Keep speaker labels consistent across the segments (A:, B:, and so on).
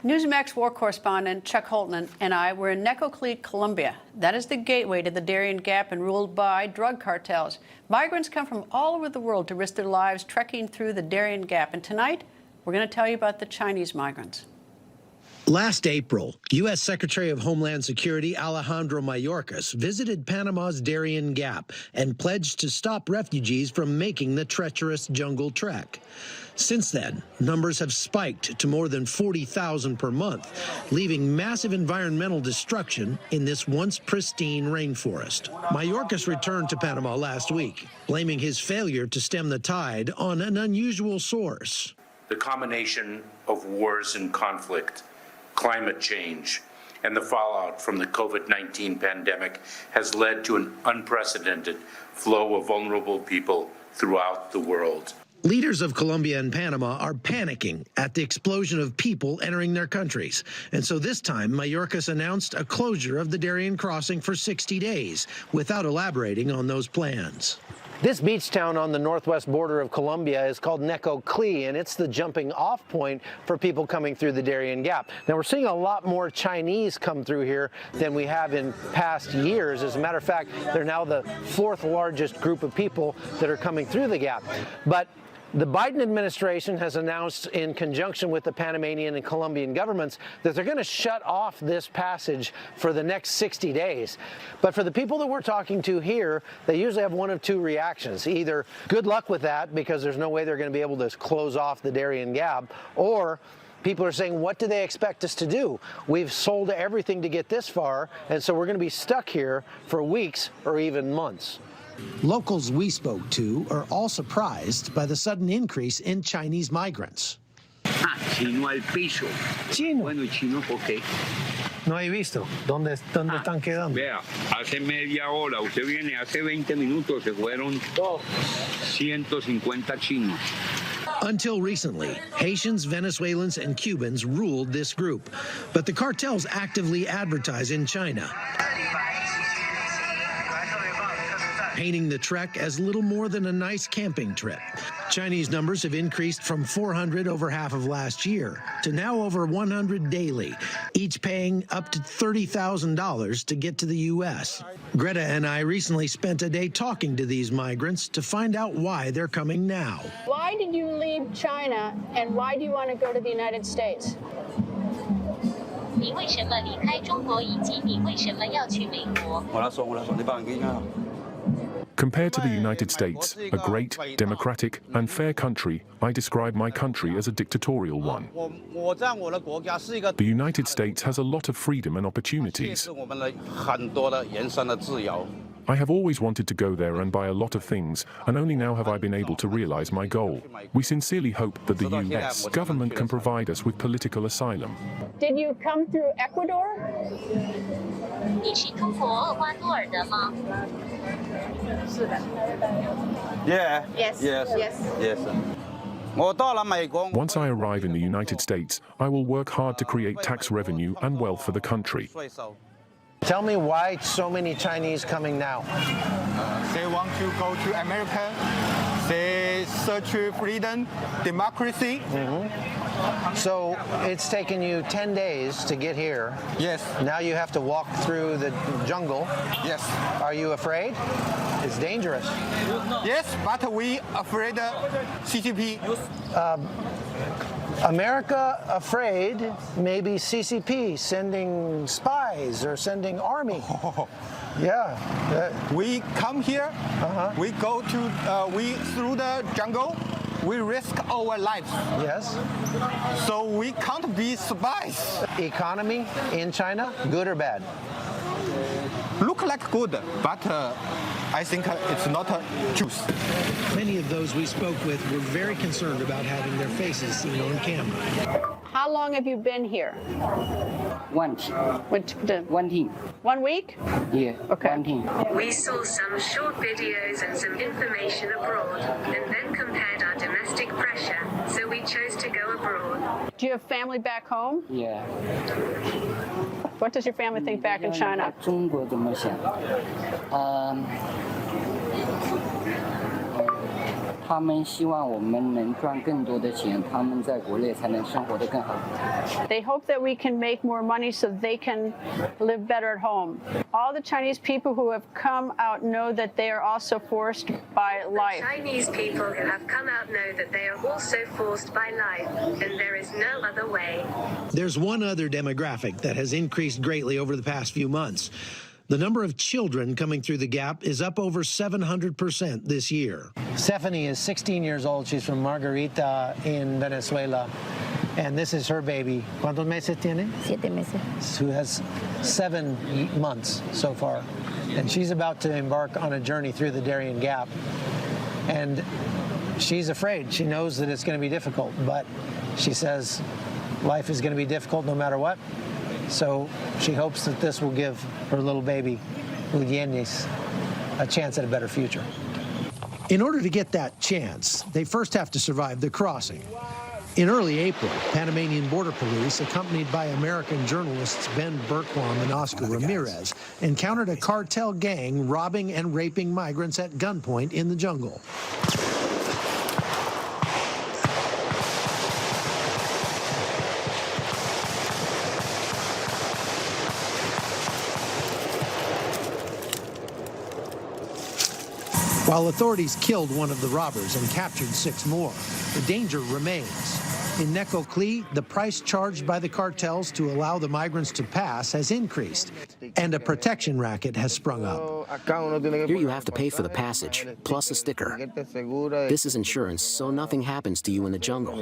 A: Newsmax war correspondent Chuck Holton and I were in Necoclí, Colombia. That is the gateway to the Darien Gap and ruled by drug cartels. Migrants come from all over the world to risk their lives trekking through the Darien Gap. And tonight, we're going to tell you about the Chinese migrants.
B: Last April, U.S. Secretary of Homeland Security Alejandro Mayorkas visited Panama's Darien Gap and pledged to stop refugees from making the treacherous jungle trek. Since then, numbers have spiked to more than 40,000 per month, leaving massive environmental destruction in this once pristine rainforest. Mayorkas returned to Panama last week, blaming his failure to stem the tide on an unusual source.
C: The combination of wars and conflict, climate change, and the fallout from the COVID-19 pandemic has led to an unprecedented flow of vulnerable people throughout the world.
B: Leaders of Colombia and Panama are panicking at the explosion of people entering their countries. And so this time, Mayorkas announced a closure of the Darien crossing for 60 days, without elaborating on those plans. This beach town on the northwest border of Colombia is called Necoclí, and it's the jumping off point for people coming through the Darien Gap. Now, we're seeing a lot more Chinese come through here than we have in past years. As a matter of fact, they're now the fourth largest group of people that are coming through the gap. But the Biden administration has announced, in conjunction with the Panamanian and Colombian governments, that they're going to shut off this passage for the next 60 days. But for the people that we're talking to here, they usually have one of two reactions. Either good luck with that, because there's no way they're going to be able to close off the Darien Gap, or people are saying, what do they expect us to do? We've sold everything to get this far, and so we're going to be stuck here for weeks or even months. Locals we spoke to are all surprised by the sudden increase in Chinese migrants.
D: Chino al piso.
B: Chino.
D: Bueno, ¿y chino por qué?
B: No he visto. ¿Dónde están quedando?
D: Vea, hace media hora, usted viene, hace 20 minutos se fueron 150 chinos.
B: Until recently, Haitians, Venezuelans, and Cubans ruled this group. But the cartels actively advertise in China, painting the trek as little more than a nice camping trip. Chinese numbers have increased from 400 over half of last year to now over 100 daily, each paying up to $30,000 to get to the U.S. Greta and I recently spent a day talking to these migrants to find out why they're coming now.
A: Why did you leave China, and why do you want to go to the United States?
E: 你为什么离开中国，以及你为什么要去美国？
F: Compared to the United States, a great, democratic, and fair country, I describe my country as a dictatorial one. The United States has a lot of freedom and opportunities. I have always wanted to go there and buy a lot of things, and only now have I been able to realize my goal. We sincerely hope that the U.S. government can provide us with political asylum.
A: Did you come through Ecuador?
E: 你是通过厄瓜多尔的吗？
G: Yeah.
A: Yes.
G: Yes.
A: Yes.
G: Yes.
F: Once I arrive in the United States, I will work hard to create tax revenue and wealth for the country.
B: Tell me why so many Chinese coming now.
H: They want to go to America. They search freedom, democracy.
B: So it's taken you 10 days to get here.
H: Yes.
B: Now you have to walk through the jungle.
H: Yes.
B: Are you afraid? It's dangerous.
H: Yes, but we afraid CCP.
B: America afraid maybe CCP sending spies or sending army. Yeah.
H: We come here. We go to through the jungle. We risk our lives.
B: Yes.
H: So we can't be spies.
B: Economy in China, good or bad?
H: Look like good, but I think it's not a truth.
B: Many of those we spoke with were very concerned about having their faces seen on camera.
A: How long have you been here?
I: 1 team.
A: 1 week?
I: Yeah,
A: Okay.
I: 1 team.
J: We saw some short videos and some information abroad, and then compared our domestic pressure, so we chose to go abroad.
A: Do you have family back home?
I: Yeah.
A: What does your family think back in China?
I: 中国怎么想？他们希望我们能赚更多的钱，他们在国内才能生活得更好。
A: They hope that we can make more money so they can live better at home. All the Chinese people who have come out know that they are also forced by life.
J: Chinese people who have come out know that they are also forced by life, and there is no other way.
B: There's one other demographic that has increased greatly over the past few months. The number of children coming through the gap is up over 700% this year. Stephanie is 16 years old. She's from Margarita in Venezuela. And this is her baby. ¿Cuántos meses tiene?
K: 7 meses.
B: Who has 7 months so far. And she's about to embark on a journey through the Darien Gap. And she's afraid. She knows that it's going to be difficult. But she says life is going to be difficult no matter what. So she hopes that this will give her little baby, Uyenis, a chance at a better future. In order to get that chance, they first have to survive the crossing. In early April, Panamanian Border Police, accompanied by American journalists Ben Berquam and Oscar Ramirez, encountered a cartel gang robbing and raping migrants at gunpoint in the jungle. While authorities killed one of the robbers and captured 6 more, the danger remains. In Necoclí, the price charged by the cartels to allow the migrants to pass has increased, and a protection racket has sprung up.
L: Here you have to pay for the passage, plus a sticker. This is insurance, so nothing happens to you in the jungle.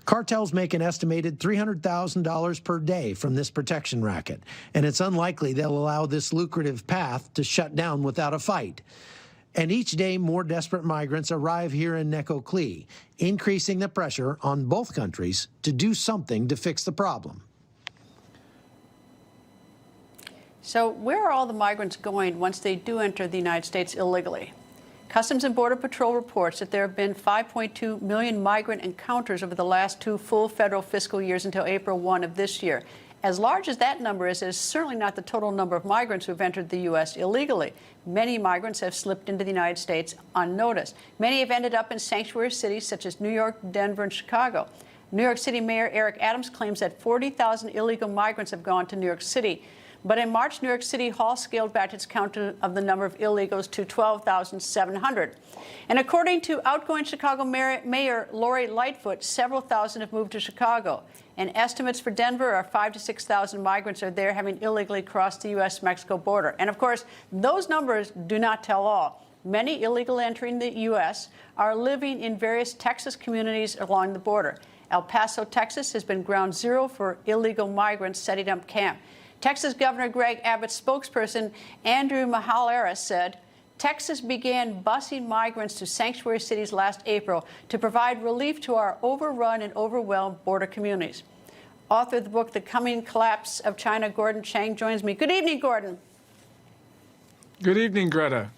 B: Cartels make an estimated $300,000 per day from this protection racket, and it's unlikely they'll allow this lucrative path to shut down without a fight. And each day, more desperate migrants arrive here in Necoclí, increasing the pressure on both countries to do something to fix the problem.
A: So where are all the migrants going once they do enter the United States illegally? Customs and Border Patrol reports that there have been 5.2 million migrant encounters over the last 2 full federal fiscal years until April 1 of this year. As large as that number is, it's certainly not the total number of migrants who have entered the U.S. illegally. Many migrants have slipped into the United States unnoticed. Many have ended up in sanctuary cities such as New York, Denver, and Chicago. New York City Mayor Eric Adams claims that 40,000 illegal migrants have gone to New York City. But in March, New York City Hall scaled back its count of the number of illegals to 12,700. And according to outgoing Chicago Mayor Lori Lightfoot, several thousand have moved to Chicago. And estimates for Denver are 5,000 to 6,000 migrants are there having illegally crossed the U.S.-Mexico border. And of course, those numbers do not tell all. Many illegal entering the U.S. are living in various Texas communities along the border. El Paso, Texas has been ground zero for illegal migrants setting up camp. Texas Governor Greg Abbott's spokesperson, Andrew Mahalera, said, Texas began busing migrants to sanctuary cities last April to provide relief to our overrun and overwhelmed border communities. Author of the book, The Coming Collapse of China, Gordon Chang, joins me. Good evening, Gordon.
M: Good evening, Greta.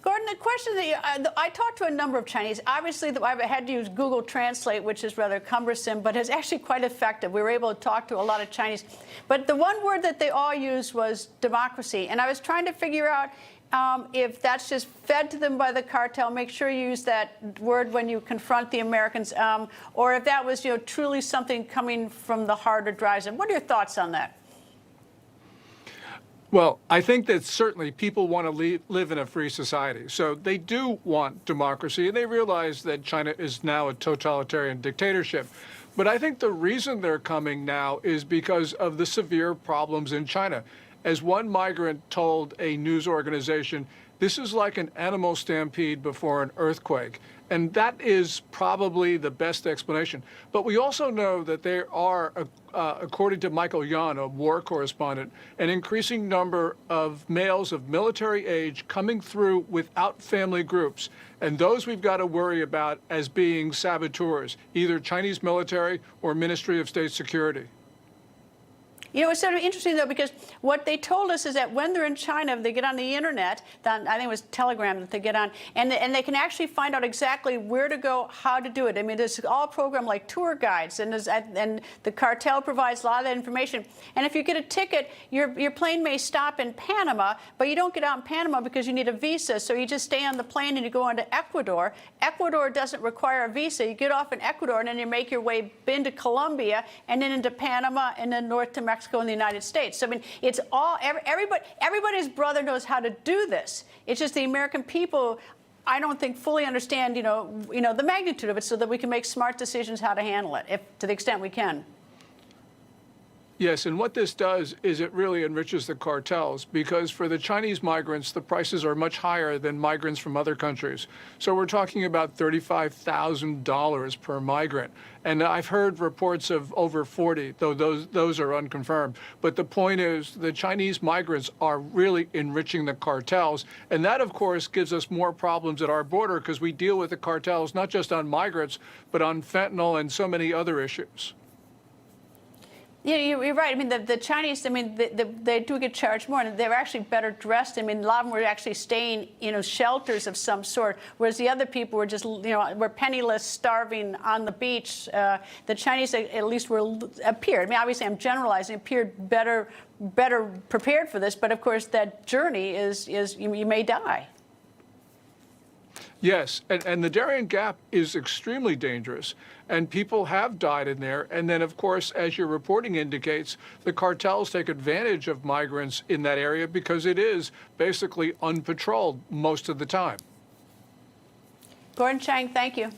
A: Gordon, the question that I talked to a number of Chinese. Obviously, I've had to use Google Translate, which is rather cumbersome, but is actually quite effective. We were able to talk to a lot of Chinese. But the one word that they all used was democracy. And I was trying to figure out if that's just fed to them by the cartel. Make sure you use that word when you confront the Americans, or if that was, truly something coming from the heart or drives them. What are your thoughts on that?
M: Well, I think that certainly people want to live in a free society. So they do want democracy, and they realize that China is now a totalitarian dictatorship. But I think the reason they're coming now is because of the severe problems in China. As one migrant told a news organization, this is like an animal stampede before an earthquake. And that is probably the best explanation. But we also know that there are, according to Michael Yan, a war correspondent, an increasing number of males of military age coming through without family groups. And those we've got to worry about as being saboteurs, either Chinese military or Ministry of State Security.
A: You know, it's sort of interesting, though, because what they told us is that when they're in China, if they get on the internet, I think it was Telegram that they get on, and they can actually find out exactly where to go, how to do it. I mean, there's all programmed like tour guides, and the cartel provides a lot of that information. And if you get a ticket, your plane may stop in Panama, but you don't get out in Panama because you need a visa. So you just stay on the plane and you go on to Ecuador. Ecuador doesn't require a visa. You get off in Ecuador, and then you make your way into Colombia, and then into Panama, and then north to Mexico in the United States. So, I mean, it's all, everybody's brother knows how to do this. It's just the American people, I don't think, fully understand, you know, the magnitude of it, so that we can make smart decisions how to handle it, to the extent we can.
M: Yes, and what this does is it really enriches the cartels, because for the Chinese migrants, the prices are much higher than migrants from other countries. So we're talking about $35,000 per migrant. And I've heard reports of over 40, though those are unconfirmed. But the point is the Chinese migrants are really enriching the cartels. And that, of course, gives us more problems at our border, because we deal with the cartels not just on migrants, but on fentanyl and so many other issues.
A: Yeah, you're right. I mean, the Chinese, I mean, they do get charged more, and they're actually better dressed. I mean, a lot of them were actually staying, shelters of some sort, whereas the other people were just, were penniless, starving on the beach. The Chinese, at least, appeared. I mean, obviously, I'm generalizing. Appeared better prepared for this, but of course, that journey is you may die.
M: Yes, and the Darien Gap is extremely dangerous, and people have died in there. And then, of course, as your reporting indicates, the cartels take advantage of migrants in that area because it is basically unpatrolled most of the time.
A: Gordon Chang, thank you.